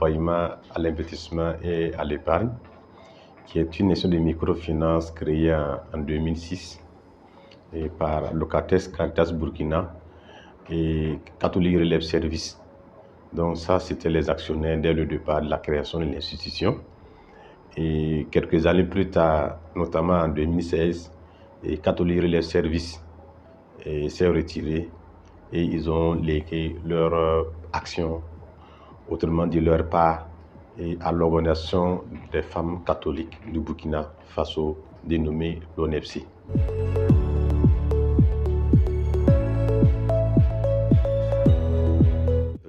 d'accompagnement à l'investissement et à l'épargne, qui est une institution de microfinance créée en 2006 et par Locates Caritas Burkina et Catholic Relève Service. Donc ça, c'était les actionnaires dès le départ de la création de l'institution. Et quelques années plus tard, notamment en 2016, et Catholic Relève Service s'est retiré et ils ont légué leur action, autrement dit leur part, et à l'Organisation des femmes catholiques du Burkina Faso, dénommée l'ONFC.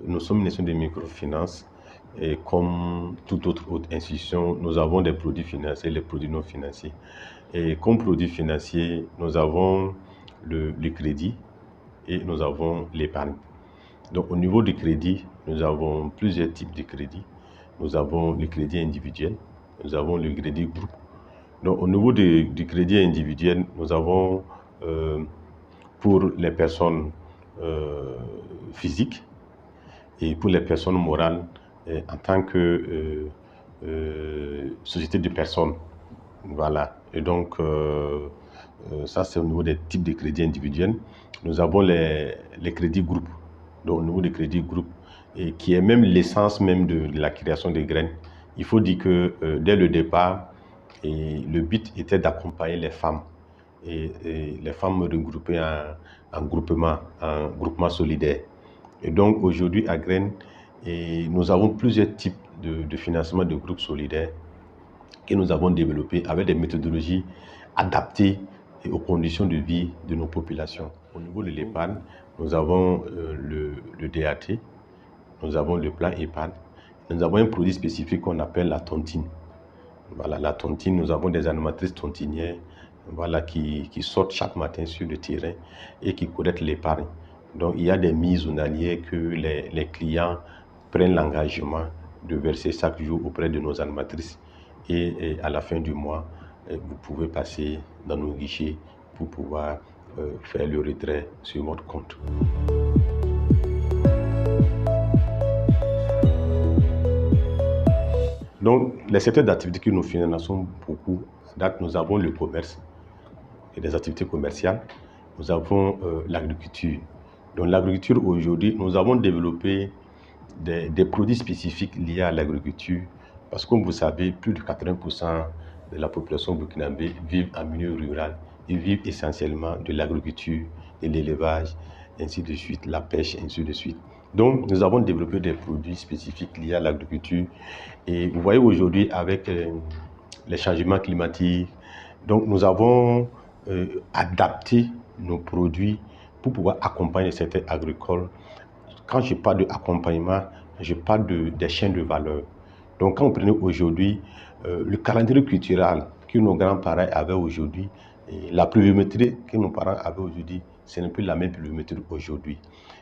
Nous sommes une institution de microfinance et comme toute autre institution, nous avons des produits financiers et les produits non financiers. Et comme produits financiers, nous avons le crédit et nous avons l'épargne. Donc au niveau du crédit, nous avons plusieurs types de crédits. Nous avons le crédit individuel, nous avons le crédit groupe. Donc au niveau du crédit individuel, nous avons pour les personnes physiques et pour les personnes morales en tant que société de personnes. Voilà. Et donc ça c'est au niveau des types de crédits individuels. Nous avons les crédits groupes. Donc au niveau des crédits groupes, et qui est même l'essence même de la création des graines. Il faut dire que dès le départ, le but était d'accompagner les femmes et les femmes regroupées en groupement solidaire. Et donc aujourd'hui à Graines, nous avons plusieurs types de financement de groupes solidaires que nous avons développés avec des méthodologies adaptées aux conditions de vie de nos populations. Au niveau de l'épargne, nous avons le DAT, nous avons le plan épargne, nous avons un produit spécifique qu'on appelle la tontine. Voilà, la tontine, nous avons des animatrices tontinières qui sortent chaque matin sur le terrain et qui collectent l'épargne. Donc il y a des mises journalières que les clients prennent l'engagement de verser chaque jour auprès de nos animatrices. Et à la fin du mois, vous pouvez passer dans nos guichets pour pouvoir faire le retrait sur votre compte. Donc, les secteurs d'activité que nous finançons beaucoup, à date, nous avons le commerce et des activités commerciales. Nous avons l'agriculture. Dans l'agriculture, aujourd'hui, nous avons développé des produits spécifiques liés à l'agriculture. Parce que, comme vous savez, plus de 80% de la population burkinabé vivent en milieu rural. Ils vivent essentiellement de l'agriculture, de l'élevage, ainsi de suite, la pêche, ainsi de suite. Donc, nous avons développé des produits spécifiques liés à l'agriculture. Et vous voyez aujourd'hui, avec les changements climatiques, donc nous avons adapté nos produits pour pouvoir accompagner les secteurs agricoles. Quand je parle d'accompagnement, je parle des chaînes de valeur. Donc, quand vous prenez aujourd'hui le calendrier culturel que nos grands-parents avaient aujourd'hui, et la pluviométrie que nos parents avaient aujourd'hui, ce n'est plus la même pluviométrie aujourd'hui.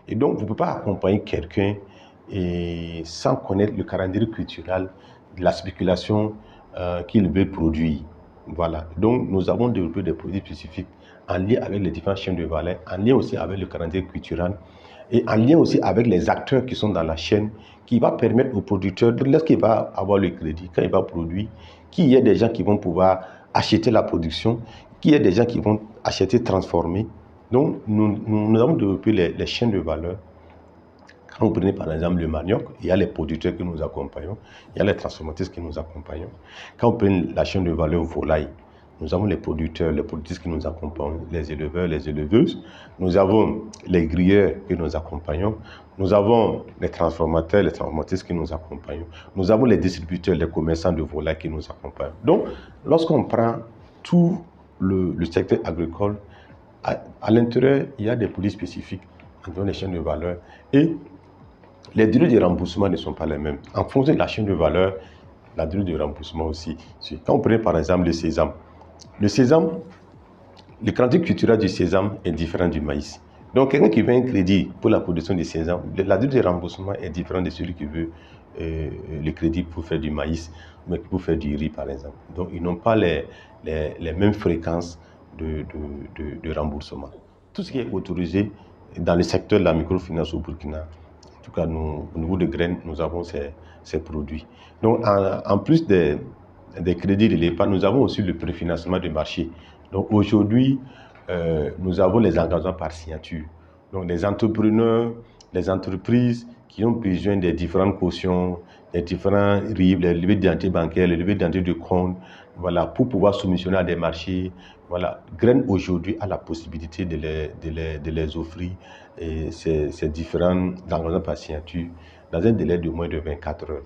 Et donc, vous ne pouvez pas accompagner quelqu'un sans connaître le calendrier culturel de la spéculation qu'il veut produire. Voilà. Donc, nous avons développé des produits spécifiques en lien avec les différentes chaînes de valeur, en lien aussi avec le calendrier culturel et en lien aussi avec les acteurs qui sont dans la chaîne, qui va permettre au producteur, lorsqu'il va avoir le crédit, quand il va produire, qu'il y ait des gens qui vont pouvoir acheter la production, qu'il y ait des gens qui vont acheter, transformer. Donc, nous avons développé les chaînes de valeur. Quand vous prenez par exemple le manioc, il y a les producteurs que nous accompagnons, il y a les transformatrices que nous accompagnons. Quand vous prenez la chaîne de valeur volaille, nous avons les producteurs, les productrices qui nous accompagnent, les éleveurs, les éleveuses. Nous avons les grilleurs que nous accompagnons. Nous avons les transformateurs, les transformatrices qui nous accompagnent. Nous avons les distributeurs, les commerçants de volaille qui nous accompagnent. Donc, lorsqu'on prend tout le secteur agricole, à l'intérieur, il y a des produits spécifiques dans les chaînes de valeur. Et les durées de remboursement ne sont pas les mêmes. En fonction de la chaîne de valeur, la durée de remboursement aussi. Quand vous prenez par exemple le sésame, le calendrier culturel du sésame est différent du maïs. Donc, quelqu'un qui veut un crédit pour la production de sésame, la durée de remboursement est différente de celui qui veut le crédit pour faire du maïs, mais pour faire du riz, par exemple. Donc, ils n'ont pas les mêmes fréquences de remboursement. Tout ce qui est autorisé dans le secteur de la microfinance au Burkina En tout cas, nous, au niveau de graines, nous avons ces produits. Donc, en plus des crédits de l'épargne, nous avons aussi le préfinancement de marché. Donc, aujourd'hui, nous avons les engagements par signature. Donc, les entrepreneurs, les entreprises qui ont besoin des différentes cautions, des différents RIB, les levées d'identité bancaire, les levées d'identité de compte, voilà, pour pouvoir soumissionner à des marchés. Voilà, Graines aujourd'hui a la possibilité de les offrir ces différents engagements par signature dans un délai de moins de 24 heures.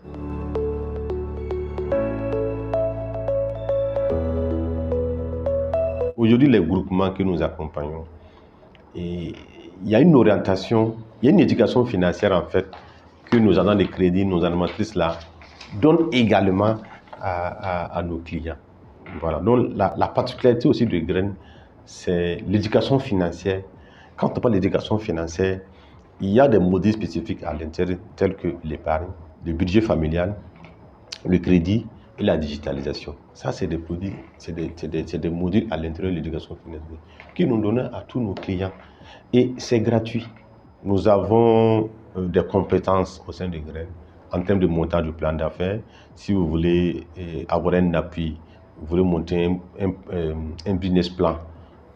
Aujourd'hui, les groupements que nous accompagnons, il y a une orientation, il y a une éducation financière en fait que nos agents de crédit, nos animatrices là, donnent également à nos clients. Voilà. Donc la particularité aussi de Graines, c'est l'éducation financière. Quand on parle d'éducation financière, il y a des modules spécifiques à l'intérieur tels que l'épargne, le budget familial, le crédit et la digitalisation. Ça, c'est des produits, c'est des modules à l'intérieur de l'éducation financière qui nous donnent à tous nos clients. Et c'est gratuit. Nous avons des compétences au sein de Graines en termes de montage du plan d'affaires. Si vous voulez avoir un appui, vous voulez monter un business plan,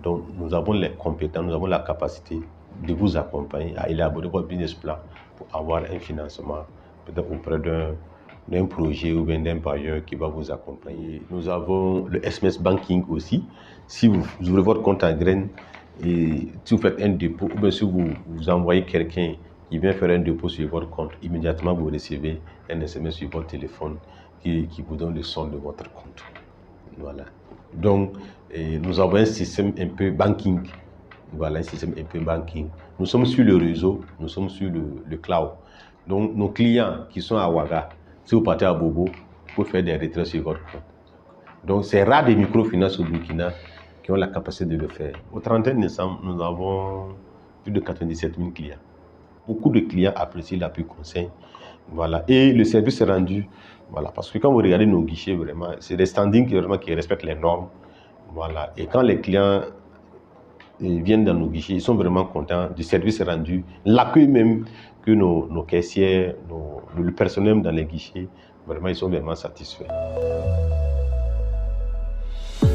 donc nous avons les compétences, nous avons la capacité de vous accompagner à élaborer votre business plan pour avoir un financement peut-être auprès d'un projet ou bien d'un bailleur qui va vous accompagner. Nous avons le SMS Banking aussi. Si vous ouvrez votre compte en Graines et si vous faites un dépôt, ou bien si vous envoyez quelqu'un qui vient faire un dépôt sur votre compte, immédiatement vous recevez un SMS sur votre téléphone qui vous donne le solde de votre compte. Voilà. Donc, nous avons un système un peu banking. Voilà, un système un peu banking. Nous sommes sur le réseau, nous sommes sur le cloud. Donc, nos clients qui sont à Ouaga, si vous partez à Bobo, vous pouvez faire des retraits sur votre compte. Donc, c'est rare des microfinances au Burkina qui ont la capacité de le faire. Au 31 décembre, nous avons plus de 97 000 clients. Beaucoup de clients apprécient l'appui conseil. Voilà. Et le service est rendu. Voilà. Parce que quand vous regardez nos guichets, vraiment, c'est des standings qui respectent les normes. Voilà. Et quand les clients viennent dans nos guichets, ils sont vraiment contents du service rendu. L'accueil même que nos caissiers, le personnel dans les guichets, vraiment, ils sont vraiment satisfaits. Dès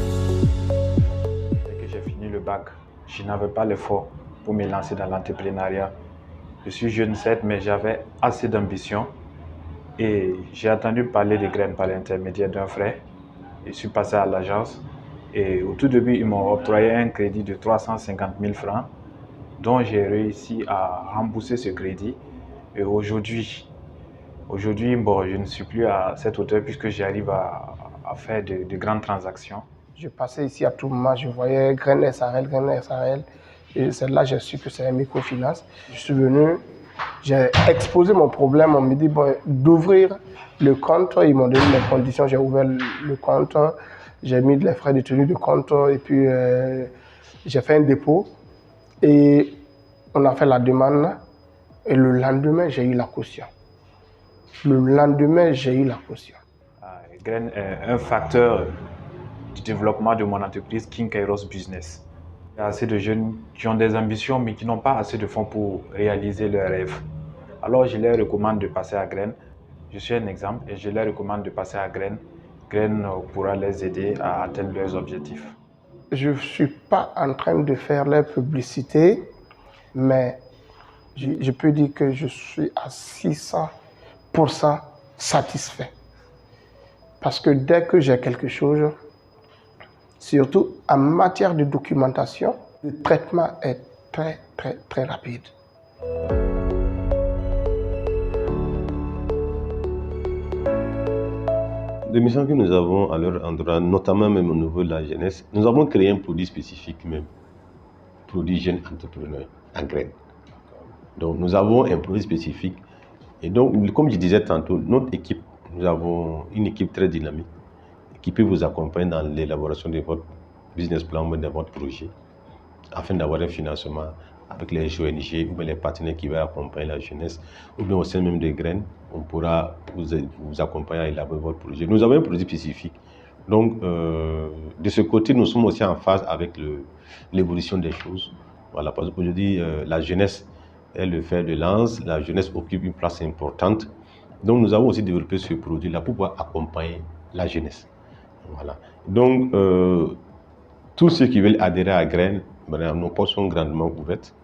que j'ai fini le bac, je n'avais pas l'effort pour me lancer dans l'entrepreneuriat. Je suis jeune certes, mais j'avais assez d'ambition et j'ai entendu parler de Graines par l'intermédiaire d'un frère. Je suis passé à l'agence et au tout début, ils m'ont octroyé un crédit de 350 000 francs dont j'ai réussi à rembourser ce crédit. Et aujourd'hui, bon, je ne suis plus à cette hauteur puisque j'arrive à faire de grandes transactions. Je passais ici à tout moment, je voyais Graines SARL. Et c'est là que j'ai su que c'est un microfinance. Je suis venu, j'ai exposé mon problème, on me dit bon, d'ouvrir le compte. Ils m'ont donné les conditions, j'ai ouvert le compte, j'ai mis les frais de tenue de compte et puis j'ai fait un dépôt. Et on a fait la demande et le lendemain, j'ai eu la caution. Graines est un facteur du développement de mon entreprise King Kairos Business. Il y a assez de jeunes qui ont des ambitions mais qui n'ont pas assez de fonds pour réaliser leurs rêves. Alors je leur recommande de passer à Graines. Je suis un exemple et je leur recommande de passer à Graines. Graines pourra les aider à atteindre leurs objectifs. Je ne suis pas en train de faire la publicité, mais je peux dire que je suis à 600% satisfait. Parce que dès que j'ai quelque chose, surtout en matière de documentation, le traitement est très rapide. Les missions que nous avons à leur endroit, notamment même au niveau de la jeunesse, nous avons créé un produit spécifique même, produit jeune entrepreneur en graines. Donc nous avons un produit spécifique. Et donc, comme je disais tantôt, notre équipe, nous avons une équipe très dynamique qui peut vous accompagner dans l'élaboration de votre business plan ou de votre projet afin d'avoir un financement avec les ONG ou les partenaires qui vont accompagner la jeunesse ou bien au sein même des graines, on pourra vous accompagner à élaborer votre projet. Nous avons un produit spécifique. Donc, de ce côté, nous sommes aussi en phase avec l'évolution des choses. Voilà, parce qu'aujourd'hui, la jeunesse est le fer de lance. La jeunesse occupe une place importante. Donc, nous avons aussi développé ce produit-là pour pouvoir accompagner la jeunesse. Voilà. Donc, tous ceux qui veulent adhérer à Graines, nos portes sont grandement ouvertes.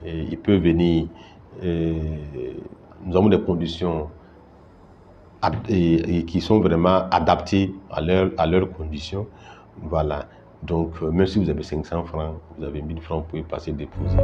Et ils peuvent venir. Nous avons des conditions qui sont vraiment adaptées à leurs conditions. Voilà. Donc, même si vous avez 500 francs, vous avez 1000 francs, vous pouvez passer déposer.